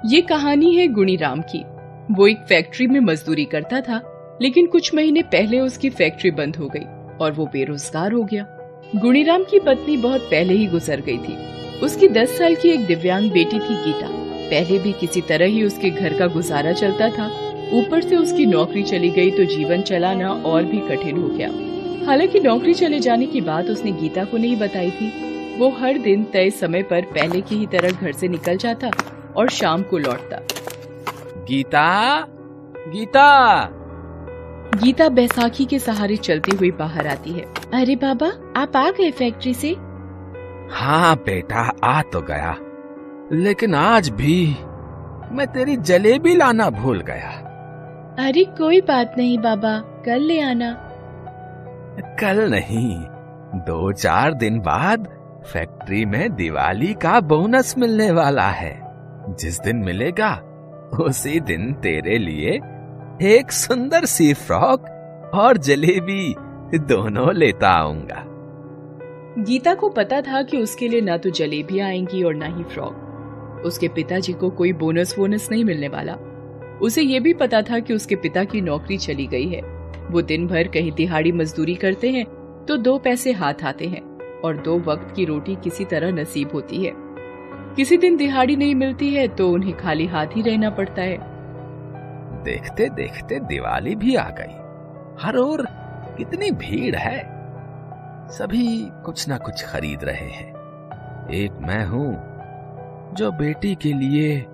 ये कहानी है गुणीराम की। वो एक फैक्ट्री में मजदूरी करता था, लेकिन कुछ महीने पहले उसकी फैक्ट्री बंद हो गई और वो बेरोजगार हो गया। गुणीराम की पत्नी बहुत पहले ही गुजर गई थी। उसकी 10 साल की एक दिव्यांग बेटी थी गीता। पहले भी किसी तरह ही उसके घर का गुजारा चलता था, ऊपर से उसकी नौकरी चली गई तो जीवन चलाना और भी कठिन हो गया। हालांकि नौकरी चले जाने की बात उसने गीता को नहीं बताई थी। वो हर दिन तय समय पर पहले की ही तरह घर से निकल जाता और शाम को लौटता। गीता, गीता। गीता बैसाखी के सहारे चलती हुई बाहर आती है। अरे बाबा, आप आ गए फैक्ट्री से? हाँ बेटा, आ तो गया, लेकिन आज भी मैं तेरी जलेबी लाना भूल गया। अरे कोई बात नहीं बाबा, कल ले आना। कल नहीं, 2-4 दिन बाद फैक्ट्री में दिवाली का बोनस मिलने वाला है। जिस दिन मिलेगा उसी दिन तेरे लिए एक सुंदर सी फ्रॉक और जलेबी दोनों लेता आऊंगा। गीता को पता था कि उसके लिए ना तो जलेबियां आएंगी और ना ही फ्रॉक। उसके पिताजी को कोई बोनस नहीं मिलने वाला। उसे ये भी पता था कि उसके पिता की नौकरी चली गई है। वो दिन भर कहीं दिहाड़ी मजदूरी करते हैं तो 2 पैसे हाथ आते हैं और 2 वक्त की रोटी किसी तरह नसीब होती है। किसी दिन दिहाड़ी नहीं मिलती है तो उन्हें खाली हाथ ही रहना पड़ता है। देखते देखते दिवाली भी आ गई। हर ओर कितनी भीड़ है, सभी कुछ ना कुछ खरीद रहे हैं। एक मैं हूं जो बेटी के लिए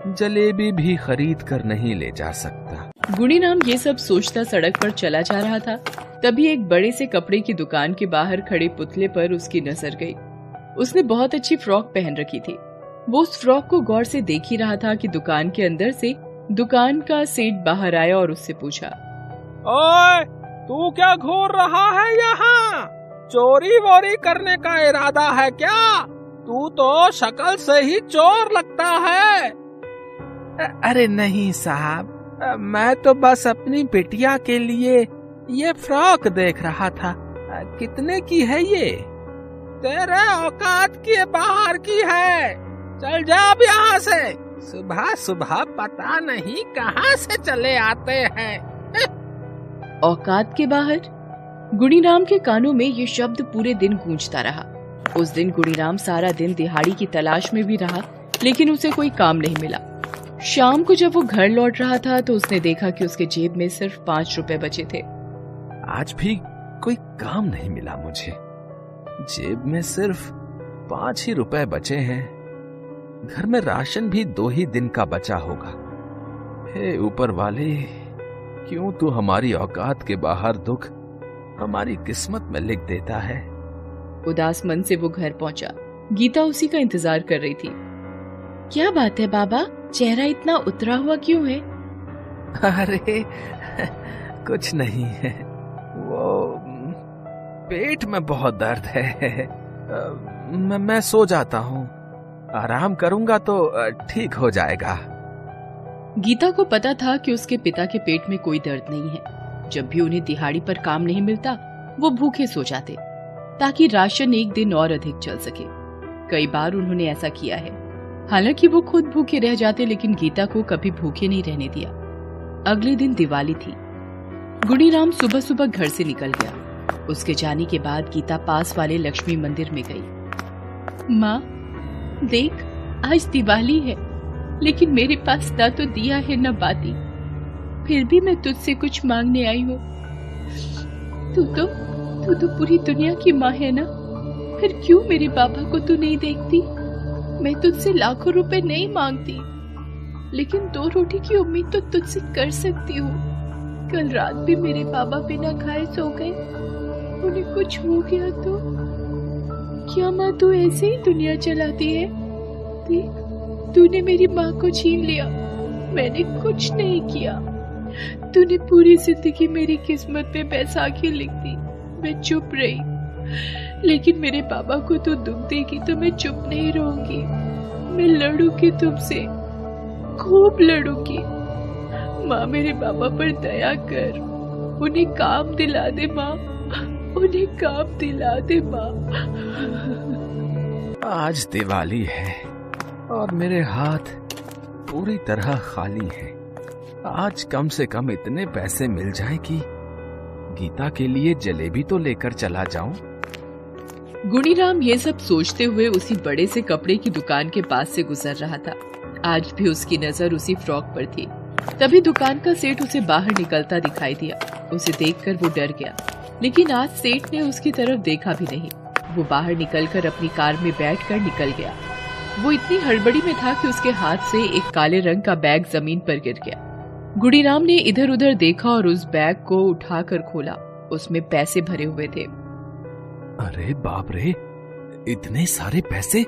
जलेबी भी खरीद कर नहीं ले जा सकता। गुणीराम ये सब सोचता सड़क पर चला जा रहा था। तभी एक बड़े से कपड़े की दुकान के बाहर खड़े पुतले पर उसकी नजर गई। उसने बहुत अच्छी फ्रॉक पहन रखी थी। वो उस फ्रॉक को गौर से देख ही रहा था कि दुकान के अंदर से दुकान का सेठ बाहर आया और उससे पूछा, ओए, तू क्या घूर रहा है यहाँ? चोरी वोरी करने का इरादा है क्या? तू तो शक्ल से ही चोर लगता है। अरे नहीं साहब, मैं तो बस अपनी बिटिया के लिए ये फ्रॉक देख रहा था। कितने की है ये? तेरे औकात के बाहर की है। चल जा अब यहाँ से। सुबह सुबह पता नहीं कहाँ से चले आते हैं। औकात के बाहर? गुणीराम के कानों में ये शब्द पूरे दिन गूंजता रहा। उस दिन गुणीराम सारा दिन दिहाड़ी की तलाश में भी रहा, लेकिन उसे कोई काम नहीं मिला। शाम को जब वो घर लौट रहा था तो उसने देखा कि उसके जेब में सिर्फ 5 रुपए बचे थे। आज भी कोई काम नहीं मिला मुझे। जेब में सिर्फ 5 ही रुपए बचे हैं। घर में राशन भी 2 ही दिन का बचा होगा। हे ऊपर वाले, क्यों तू हमारी औकात के बाहर दुख हमारी किस्मत में लिख देता है। उदास मन से वो घर पहुंचा। गीता उसी का इंतजार कर रही थी। क्या बात है बाबा, चेहरा इतना उतरा हुआ क्यों है? अरे कुछ नहीं है, वो पेट में बहुत दर्द है। मैं सो जाता हूँ, आराम करूंगा तो ठीक हो जाएगा। गीता को पता था कि उसके पिता के पेट में कोई दर्द नहीं है। जब भी उन्हें दिहाड़ी पर काम नहीं मिलता वो भूखे सो जाते ताकि राशन एक दिन और अधिक चल सके। कई बार उन्होंने ऐसा किया है। हालांकि वो खुद भूखे रह जाते, लेकिन गीता को कभी भूखे नहीं रहने दिया। अगले दिन दिवाली थी। गुणीराम सुबह सुबह घर से निकल गया। उसके जाने के बाद गीता पास वाले लक्ष्मी मंदिर में गई। माँ देख, आज दिवाली है, लेकिन मेरे पास ना तो दिया है न बाती। फिर भी मैं तुझसे कुछ मांगने आई हूँ। तू तो पूरी दुनिया की माँ है ना, फिर क्यों मेरे पापा को तू नहीं देखती? मैं तुझसे लाखों रुपए नहीं मांगती, लेकिन 2 रोटी की उम्मीद तो तुझसे कर सकती हूँ। कल रात भी मेरे पापा बिना खाए सो गए। उन्हें कुछ हो गया तो? क्या माँ तू ऐसे ही दुनिया चलाती है? देख, तूने मेरी माँ को छीन लिया। मैंने कुछ नहीं किया। तूने पूरी जिंदगी मेरी किस्मत पे बैसाखी लिख दी। मैं चुप रही, लेकिन मेरे पापा को तू दुख देगी तो मैं चुप नहीं रहूंगी। मैं लड़ूंगी तुमसे, खूब लड़ूंगी। माँ, मेरे पापा पर दया कर, उन्हें काम दिला दे माँ, उन्हें काम दिला दे माँ। आज दिवाली है और मेरे हाथ पूरी तरह खाली हैं। आज कम से कम इतने पैसे मिल जाएं कि गीता के लिए जलेबी तो लेकर चला जाऊं। गुणीराम ये सब सोचते हुए उसी बड़े से कपड़े की दुकान के पास से गुजर रहा था। आज भी उसकी नजर उसी फ्रॉक पर थी। तभी दुकान का सेठ उसे बाहर निकलता दिखाई दिया। उसे देखकर वो डर गया, लेकिन आज सेठ ने उसकी तरफ देखा भी नहीं। वो बाहर निकलकर अपनी कार में बैठकर निकल गया। वो इतनी हड़बड़ी में था कि उसके हाथ से एक काले रंग का बैग जमीन पर गिर गया। गुणीराम ने इधर उधर देखा और उस बैग को उठाकर खोला। उसमें पैसे भरे हुए थे। अरे बाप रे, इतने सारे पैसे!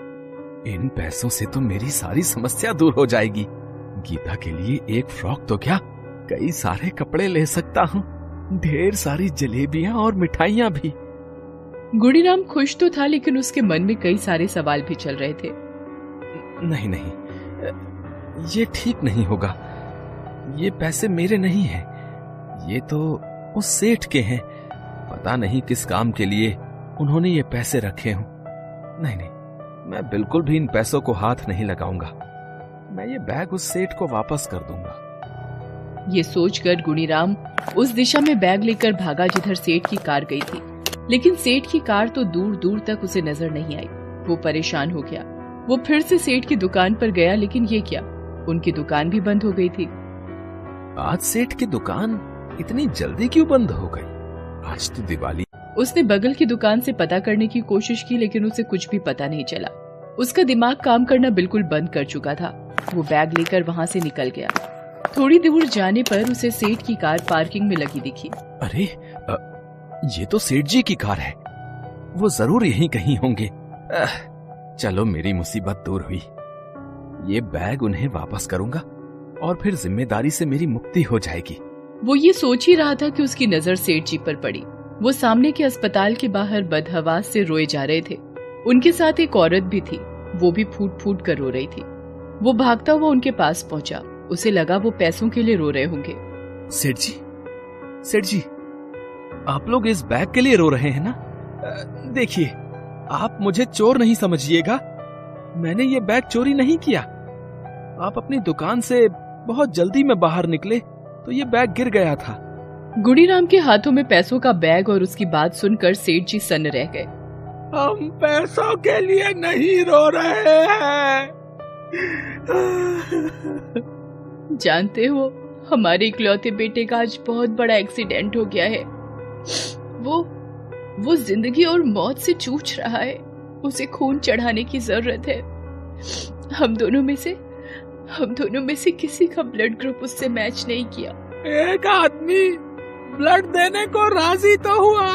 इन पैसों से तो मेरी सारी समस्या दूर हो जाएगी। गीता के लिए एक फ्रॉक तो क्या, कई सारे कपड़े ले सकता हूँ, ढेर सारी जलेबियां और मिठाइयां भी। गुणीराम खुश तो था, लेकिन उसके मन में कई सारे सवाल भी चल रहे थे। नहीं, ये ठीक नहीं होगा। ये पैसे मेरे नहीं हैं, ये तो उस सेठ के हैं। पता नहीं किस काम के लिए उन्होंने ये पैसे रखे हों। नहीं, मैं बिल्कुल भी इन पैसों को हाथ नहीं लगाऊंगा। मैं ये बैग उस सेठ को वापस कर दूंगा। ये सोचकर गुणीराम उस दिशा में बैग लेकर भागा जिधर सेठ की कार गई थी। लेकिन सेठ की कार तो दूर दूर तक उसे नजर नहीं आई। वो परेशान हो गया। वो फिर से सेठ की दुकान पर गया, लेकिन ये क्या, उनकी दुकान भी बंद हो गई थी। आज सेठ की दुकान इतनी जल्दी क्यों बंद हो गई? आज तो दिवाली। उसने बगल की दुकान से पता करने की कोशिश की, लेकिन उसे कुछ भी पता नहीं चला। उसका दिमाग काम करना बिल्कुल बंद कर चुका था। वो बैग लेकर वहाँ से निकल गया। थोड़ी दूर जाने पर उसे सेठ की कार पार्किंग में लगी दिखी। अरे, ये तो सेठ जी की कार है। वो जरूर यहीं कहीं होंगे। चलो, मेरी मुसीबत दूर हुई। ये बैग उन्हें वापस करूंगा और फिर जिम्मेदारी से मेरी मुक्ति हो जाएगी। वो ये सोच ही रहा था कि उसकी नजर सेठ जी पर पड़ी। वो सामने के अस्पताल के बाहर बदहवास से रोए जा रहे थे। उनके साथ एक औरत भी थी। वो भी फूट फूट कर रो रही थी। वो भागता हुआ उनके पास पहुंचा। उसे लगा वो पैसों के लिए रो रहे होंगे। सेठ जी, आप लोग इस बैग के लिए रो रहे हैं ना? देखिए, आप मुझे चोर नहीं समझिएगा। मैंने ये बैग चोरी नहीं किया। आप अपनी दुकान से बहुत जल्दी में बाहर निकले तो ये बैग गिर गया था। गुणीराम के हाथों में पैसों का बैग और उसकी बात सुनकर सेठ जी सन्न रह गए। हम पैसों के लिए नहीं रो रहे हैं। जानते हो, हमारे इकलौते बेटे का आज बहुत बड़ा एक्सीडेंट हो गया है। वो जिंदगी और मौत से जूझ रहा है। उसे खून चढ़ाने की जरूरत है। हम दोनों में से किसी का ब्लड ग्रुप उससे मैच नहीं किया। एक आदमी ब्लड देने को राजी तो हुआ,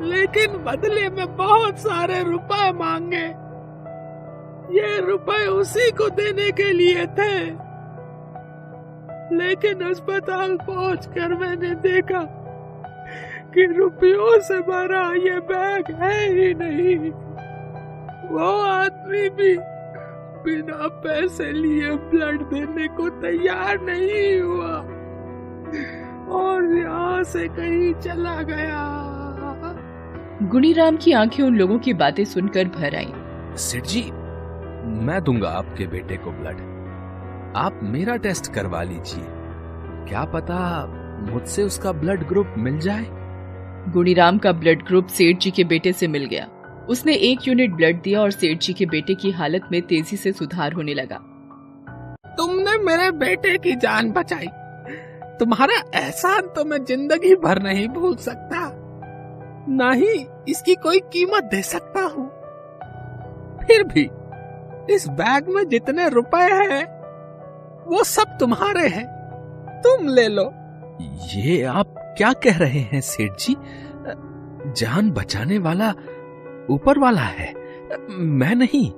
लेकिन बदले में बहुत सारे रुपए मांगे। ये रुपए उसी को देने के लिए थे, लेकिन अस्पताल पहुंचकर मैंने देखा कि रुपयों से भरा ये बैग है ही नहीं। वो आदमी भी बिना पैसे लिए ब्लड देने को तैयार नहीं हुआ और यहाँ से कहीं चला गया। गुणीराम की आंखें उन लोगों की बातें सुनकर भर आईं। सेठ जी, मैं दूंगा आपके बेटे को ब्लड। आप मेरा टेस्ट करवा लीजिए। क्या पता मुझसे उसका ब्लड ग्रुप मिल जाए। गुणीराम का ब्लड ग्रुप सेठ जी के बेटे से मिल गया। उसने 1 यूनिट ब्लड दिया और सेठ जी के बेटे की हालत में तेजी से सुधार होने लगा। तुमने मेरे बेटे की जान बचाई। तुम्हारा एहसान तो मैं जिंदगी भर नहीं भूल सकता, ना ही इसकी कोई कीमत दे सकता हूँ। फिर भी इस बैग में जितने रुपए हैं वो सब तुम्हारे हैं, तुम ले लो। ये आप क्या कह रहे हैं सेठ जी? जान बचाने वाला ऊपर वाला है, मैं नहीं।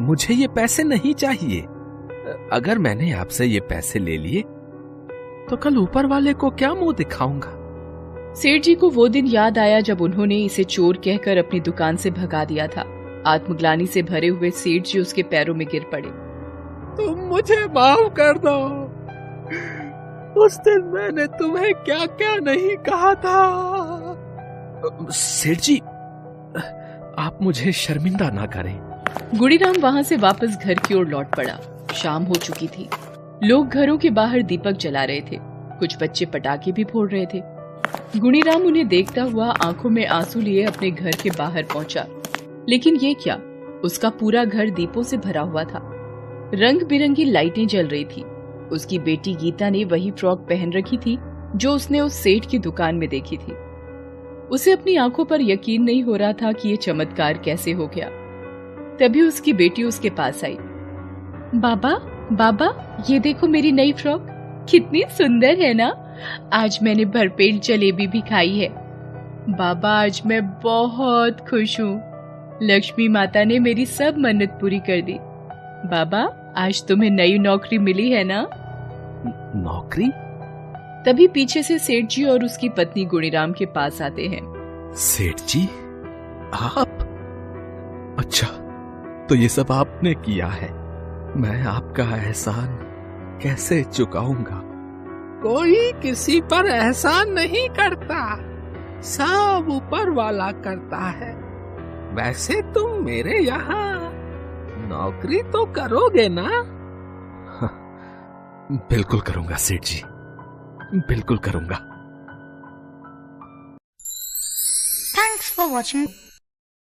मुझे ये पैसे नहीं चाहिए। अगर मैंने आपसे ये पैसे ले लिए तो कल ऊपर वाले को क्या मुंह दिखाऊंगा। सेठ जी को वो दिन याद आया जब उन्होंने इसे चोर कहकर अपनी दुकान से भगा दिया था। आत्मग्लानि से भरे हुए सेठ जी उसके पैरों में गिर पड़े। तुम मुझे माफ कर दो। उस दिन मैंने तुम्हें क्या क्या नहीं कहा था। सेठ जी, आप मुझे शर्मिंदा ना करें। गुणीराम वहां से वापस घर की ओर लौट पड़ा। शाम हो चुकी थी। लोग घरों के बाहर दीपक जला रहे थे, कुछ बच्चे पटाखे भी फोड़ रहे थे। गुणीराम उन्हें देखता हुआ आंखों में आंसू लिए अपने घर के बाहर पहुंचा। लेकिन ये क्या, उसका पूरा घर दीपों से भरा हुआ था। रंग बिरंगी लाइटें जल रही थी। उसकी बेटी गीता ने वही फ्रॉक पहन रखी थी जो उसने उस सेठ की दुकान में देखी थी। उसे अपनी आंखों पर यकीन नहीं हो रहा था कि ये चमत्कार कैसे हो गया। तभी उसकी बेटी उसके पास आई। बाबा बाबा, ये देखो मेरी नई फ्रॉक, कितनी सुंदर है ना। आज मैंने भरपेट जलेबी भी खाई है। बाबा, आज मैं बहुत खुश हूँ। लक्ष्मी माता ने मेरी सब मन्नत पूरी कर दी। बाबा, आज तुम्हें नई नौकरी मिली है ना? नौकरी? तभी पीछे से सेठ जी और उसकी पत्नी गुणीराम के पास आते हैं। सेठ जी, आप? अच्छा, तो ये सब आपने किया है। मैं आपका एहसान कैसे चुकाऊंगा? कोई किसी पर एहसान नहीं करता, सब ऊपर वाला करता है। वैसे तुम मेरे यहाँ नौकरी तो करोगे ना? बिल्कुल करूंगा सेठ जी, बिल्कुल करूंगा। Thanks for watching.